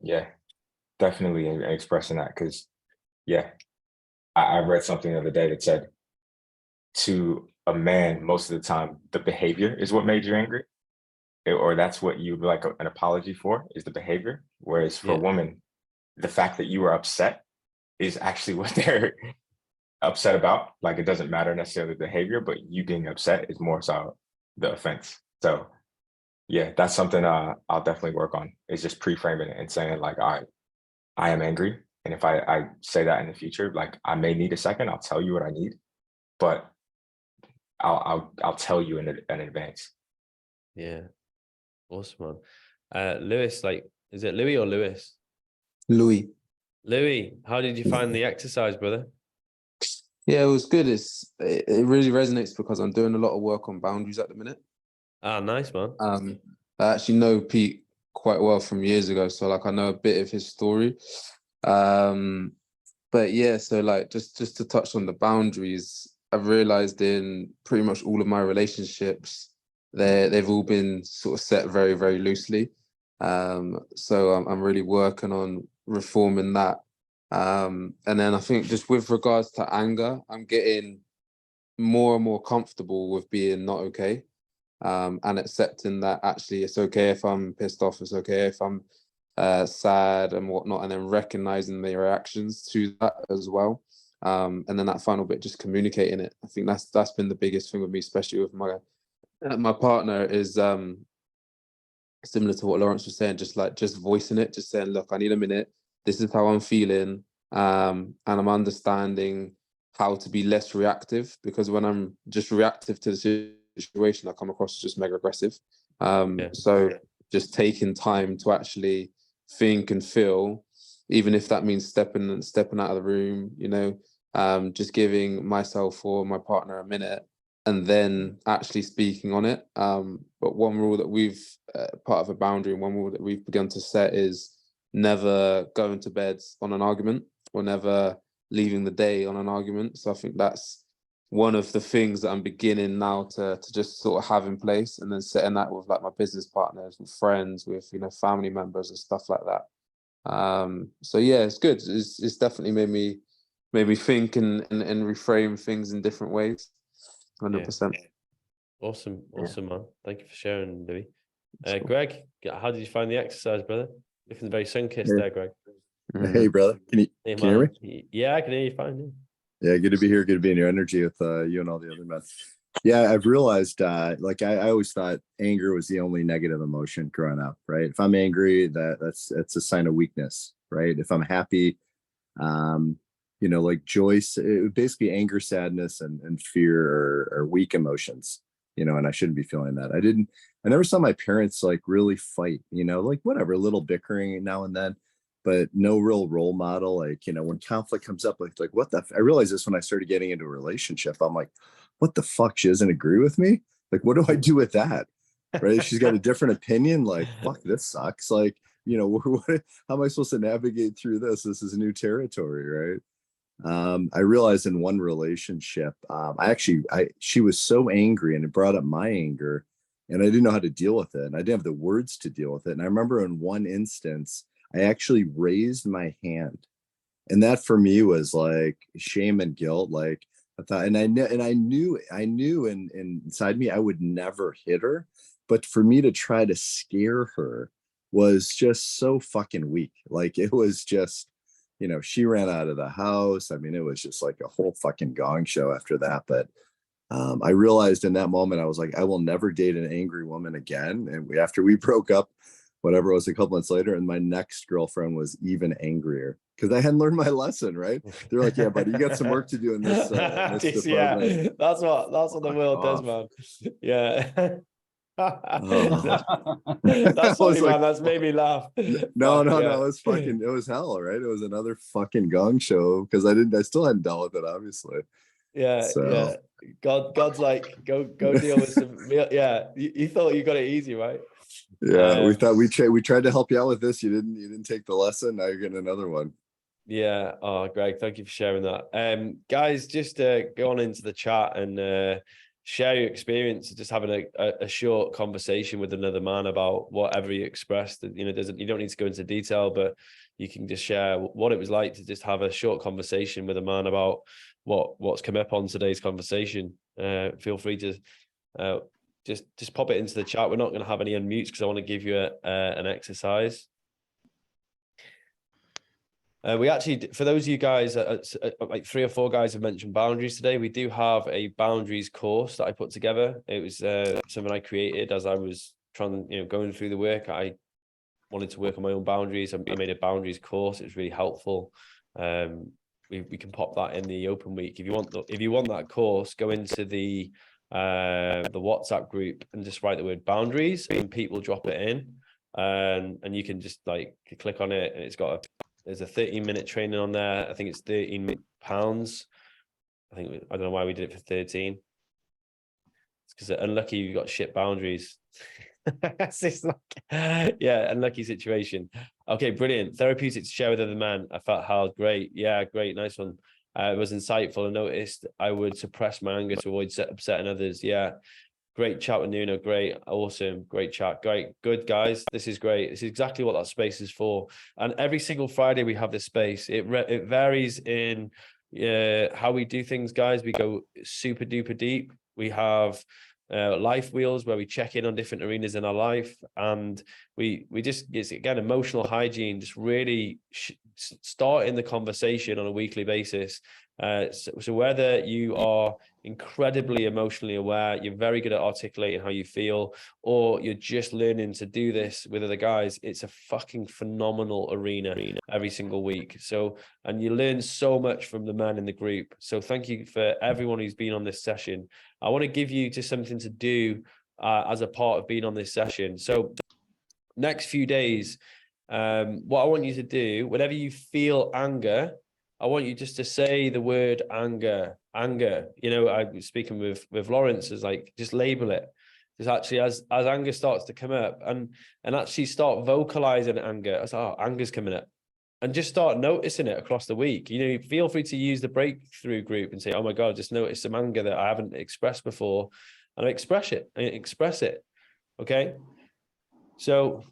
Yeah, definitely expressing that, because I read something the other day that said, to a man, most of the time, the behavior is what made you angry, or that's what you'd like an apology for, is the behavior. Whereas for a woman, the fact that you were upset is actually what they're upset about. Like, it doesn't matter necessarily the behavior, but you being upset is more so the offense. So yeah, that's something I'll definitely work on, is just pre-framing it and saying like, all right, I am angry. And if I say that in the future, like I may need a second, I'll tell you what I need, but I'll tell you in advance. Yeah. Awesome, man. Lewis, like, is it Louis or Lewis? Louis. Louis, how did you find the exercise, brother? Yeah, it was good. It really resonates because I'm doing a lot of work on boundaries at the minute. Ah, nice, man. I actually know Pete quite well from years ago, so like I know a bit of his story. But yeah, so like just to touch on the boundaries, I've realized in pretty much all of my relationships, they've all been sort of set very, very loosely. So I'm really working on reforming that. And then I think just with regards to anger, I'm getting more and more comfortable with being not okay. And accepting that actually it's okay if I'm pissed off, it's okay if I'm sad and whatnot, and then recognizing the reactions to that as well. And then that final bit, just communicating it. I think that's been the biggest thing with me, especially with my partner, is similar to what Lawrence was saying, just voicing it, just saying, look, I need a minute. This is how I'm feeling. And I'm understanding how to be less reactive, because when I'm just reactive to the situation, I come across as just mega aggressive. So just taking time to actually think and feel, even if that means stepping out of the room, just giving myself or my partner a minute and then actually speaking on it. But one rule that we've part of a boundary, and one rule that we've begun to set is never going to bed on an argument, or never leaving the day on an argument. So I think that's one of the things that I'm beginning now to just sort of have in place, and then setting that with like my business partners, with friends, with family members and stuff like that. So yeah, it's good. It's definitely made me think and reframe things in different ways. 100%. Awesome, man. Thank you for sharing, Louis. Greg, how did you find the exercise, brother? Looking very sun-kissed there, Greg. Hey, brother. Can you Hey, hear man. me? Yeah, I can hear you fine. Yeah, good to be here. Good to be in your energy with you and all the other men. Yeah, I've realized like I always thought anger was the only negative emotion growing up, right? If I'm angry, that's a sign of weakness, right? If I'm happy, like Joyce, basically anger, sadness, and fear are weak emotions, and I shouldn't be feeling that. I never saw my parents like really fight, like whatever, a little bickering now and then, but no real role model. Like, when conflict comes up, like what I realized this when I started getting into a relationship. I'm like, what the fuck? She doesn't agree with me? Like, what do I do with that? Right? She's got a different opinion. Like, fuck, this sucks. Like, how am I supposed to navigate through this? This is new territory, right? I realized in one relationship, she was so angry and it brought up my anger and I didn't know how to deal with it. And I didn't have the words to deal with it. And I remember in one instance, I actually raised my hand. And that for me was like shame and guilt. Like I thought, and I knew inside me, I would never hit her. But for me to try to scare her was just so fucking weak. Like it was just, she ran out of the house. I mean, it was just like a whole fucking gong show after that. But I realized in that moment, I was like, I will never date an angry woman again. And after we broke up, whatever it was, a couple months later, and my next girlfriend was even angrier because I hadn't learned my lesson, right? They're like, yeah, buddy, you got some work to do in this, this yeah, department. that's what the world does, man. Yeah. That's funny, man. That's made me laugh. No, it's fucking, it was hell, right? It was another fucking gong show because I still hadn't dealt with it, obviously. Yeah. God's like, go deal with some. Yeah, you thought you got it easy, right? Yeah, we thought we tried to help you out with this. You didn't take the lesson. Now you're getting another one. Yeah. Oh, Greg, thank you for sharing that. Guys, just go on into the chat and share your experience of just having a short conversation with another man about whatever you expressed. You don't need to go into detail, but you can just share what it was like to just have a short conversation with a man about what's come up on today's conversation. Feel free to just pop it into the chat. We're not going to have any unmutes because I want to give you an exercise. We actually, for those of you guys, like 3 or 4 guys have mentioned boundaries today. We do have a boundaries course that I put together. It was something I created as I was trying, going through the work. I wanted to work on my own boundaries. I made a boundaries course. It was really helpful. We can pop that in the open week. If you want that course, go into the WhatsApp group and just write the word boundaries, and Pete will drop it in, and you can just like click on it, and there's a 13-minute training on there. I think it's £13. I don't know why we did it for 13. It's because unlucky you've got shit boundaries. Unlucky situation. Okay, brilliant. Therapeutic to share with other men. I felt held. Great. Yeah, great. Nice one. It was insightful. I noticed I would suppress my anger to avoid upsetting others. Yeah. Great chat with Nuno. Great. Awesome. Great chat. Great. Good, guys. This is great. This is exactly what that space is for. And every single Friday we have this space. It varies in how we do things, guys. We go super duper deep. We have life wheels where we check in on different arenas in our life, and we just, it's again emotional hygiene, just really starting the conversation on a weekly basis. So whether you are incredibly emotionally aware, you're very good at articulating how you feel, or you're just learning to do this with other guys, it's a fucking phenomenal arena every single week. So, and you learn so much from the men in the group. So thank you for everyone who's been on this session. I want to give you just something to do as a part of being on this session. So next few days, what I want you to do, whenever you feel anger, I want you just to say the word anger. I was speaking with Lawrence, is like, just label it. Just actually, as anger starts to come up, and actually start vocalizing anger. I was like, oh, anger's coming up. And just start noticing it across the week. Feel free to use the breakthrough group and say, oh my God, just notice some anger that I haven't expressed before. And express it. Okay. So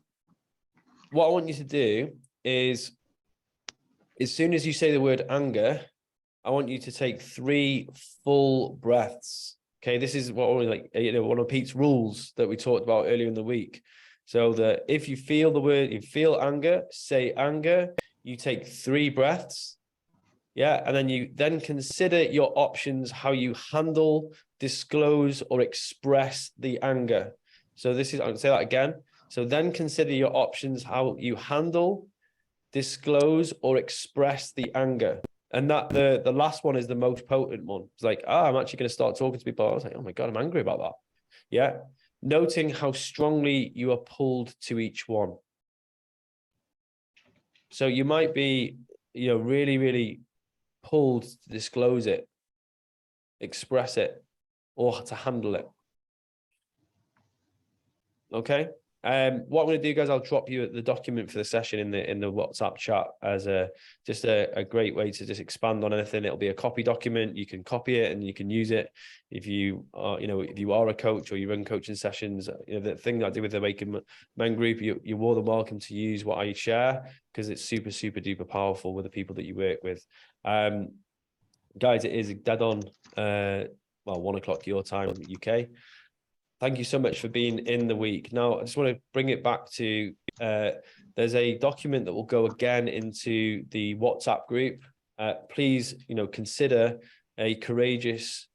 what I want you to do is, as soon as you say the word anger, I want you to take 3 full breaths. Okay, this is what one of Pete's rules that we talked about earlier in the week. So that if you feel the word, you feel anger, say anger, you take 3 breaths. Yeah. And then you then consider your options, how you handle, disclose, or express the anger. So this is, I'll say that again. So then consider your options, how you handle, disclose, or express the anger. And that the last one is the most potent one. It's like, I'm actually going to start talking to people. I was like, oh my God, I'm angry about that. Yeah. Noting how strongly you are pulled to each one. So you might be, really, really pulled to disclose it, express it, or to handle it. Okay. What I'm going to do, guys, I'll drop you the document for the session in the WhatsApp chat as just a great way to just expand on anything. It'll be a copy document. You can copy it and you can use it if you are, if you are a coach or you run coaching sessions. The thing I do with the Awaken Men group, you're more than welcome to use what I share because it's super, super duper powerful with the people that you work with. Guys, it is dead on 1 o'clock your time in the UK. Thank you so much for being in the week. Now, I just want to bring it back to, there's a document that will go again into the WhatsApp group. Please, consider a courageous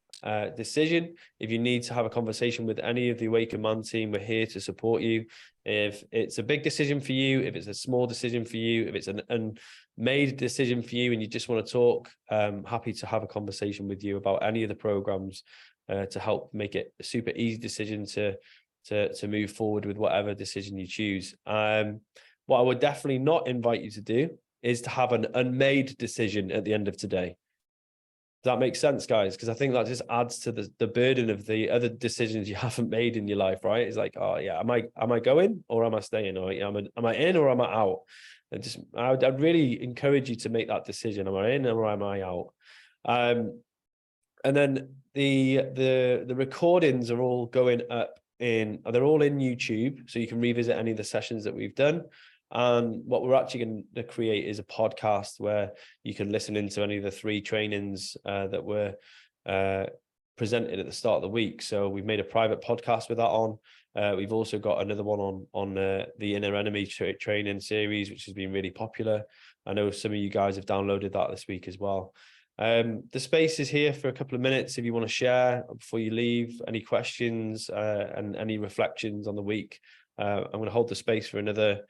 decision. If you need to have a conversation with any of the Awaken Man team, we're here to support you. If it's a big decision for you, if it's a small decision for you, if it's an unmade decision for you and you just want to talk, happy to have a conversation with you about any of the programs to help make it a super easy decision to move forward with whatever decision you choose. What I would definitely not invite you to do is to have an unmade decision at the end of today. Does that make sense, guys? Because I think that just adds to the burden of the other decisions you haven't made in your life, right? It's like, oh yeah, am I going or am I staying? Or am I in or am I out? And I'd really encourage you to make that decision. Am I in or am I out? And then the recordings are all going up they're all in YouTube, so you can revisit any of the sessions that we've done. And what we're actually going to create is a podcast where you can listen into any of the 3 trainings that were presented at the start of the week. So we've made a private podcast with that on. We've also got another one on the Inner Enemy training series, which has been really popular. I know some of you guys have downloaded that this week as well. The space is here for a couple of minutes if you want to share before you leave, any questions and any reflections on the week. I'm going to hold the space for another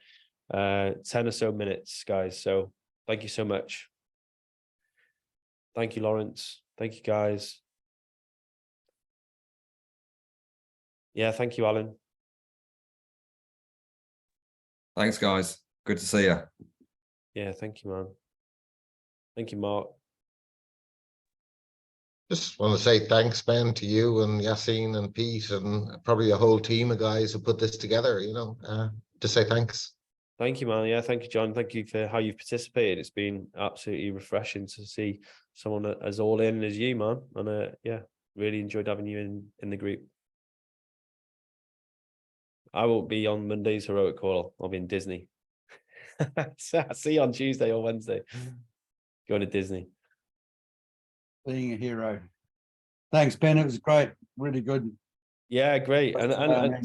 10 or so minutes, guys. So thank you so much. Thank you, Lawrence. Thank you, guys. Yeah, thank you, Alan. Thanks, guys. Good to see you. Yeah, thank you, man. Thank you, Mark. Just want to say thanks, Ben, to you and Yassine and Pete and probably a whole team of guys who put this together, to say thanks. Thank you, man. Yeah, thank you, John. Thank you for how you've participated. It's been absolutely refreshing to see someone as all in as you, man. And yeah, really enjoyed having you in the group. I won't be on Monday's Heroic Call. I'll be in Disney. So I'll see you on Tuesday or Wednesday. Going to Disney. Being a hero. Thanks, Ben. It was great. Really good. Yeah, great. And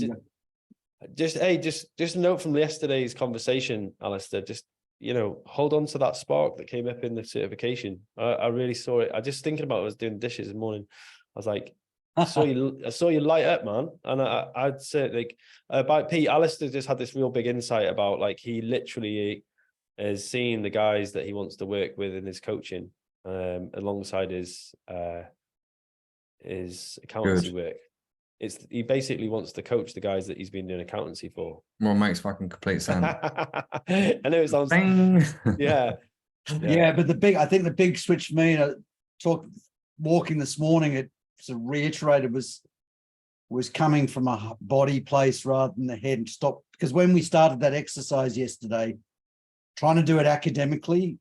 just a note from yesterday's conversation, Alistair, just, hold on to that spark that came up in the certification. I really saw it. I just thinking about it, I was doing dishes this morning. I was like, I saw you light up, man. And I'd say like about Pete, Alistair just had this real big insight about like, he literally is seeing the guys that he wants to work with in his coaching alongside his accountancy work. He basically wants to coach the guys that he's been doing accountancy for. Well, it makes fucking complete sense. I know it sounds yeah. But I think the big switch for me, walking this morning, it sort of reiterated was coming from a body place rather than the head. And stop, because when we started that exercise yesterday, trying to do it academically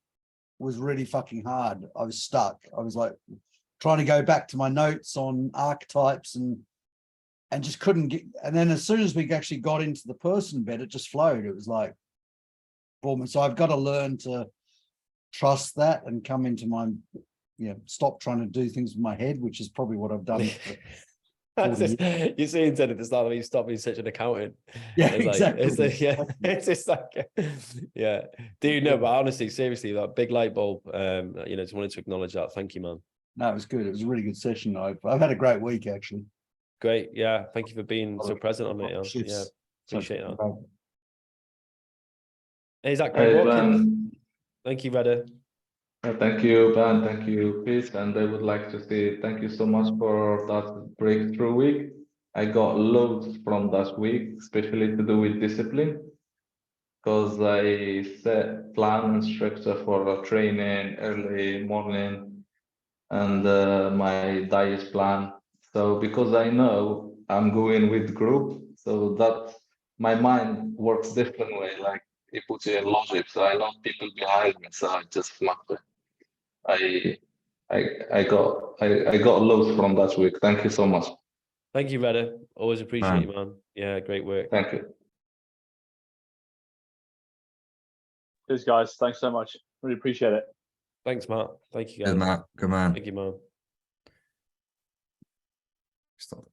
was really fucking hard. I was stuck. I was like trying to go back to my notes on archetypes and just couldn't get. And then as soon as we actually got into the person bit, it just flowed. It was like boom. And so I've got to learn to trust that and come into my, stop trying to do things with my head, which is probably what I've done for That's just, you see, instead at the start of me, stop being such an accountant. Yeah, It's like, exactly. it's like, yeah, it's just like, yeah, dude. No, but honestly, seriously, that big light bulb. You know, just wanted to acknowledge that. Thank you, man. No, it was good. It was a really good session. I've had a great week actually. Great, yeah. Thank you for being so present on it. Yeah, Shifts. appreciate So, that. Hey, Zach Craig Watkins. Thank you, Reda. Thank you, Ben. Thank you, Chris. And I would like to say thank you so much for that breakthrough week. I got loads from that week, especially to do with discipline, because I set plan and structure for training early morning and my diet plan. So because I know I'm going with group, so that my mind works different way, like it puts you in logic. So I know people behind me, so I just smacked it. I got loads from that week. Thank you so much. Thank you, Reda. Always appreciate you, man. Yeah, great work. Thank you. Cheers, guys. Thanks so much. Really appreciate it. Thanks, Matt. Thank you, guys. Good man. Good man. Thank you, man. Stop.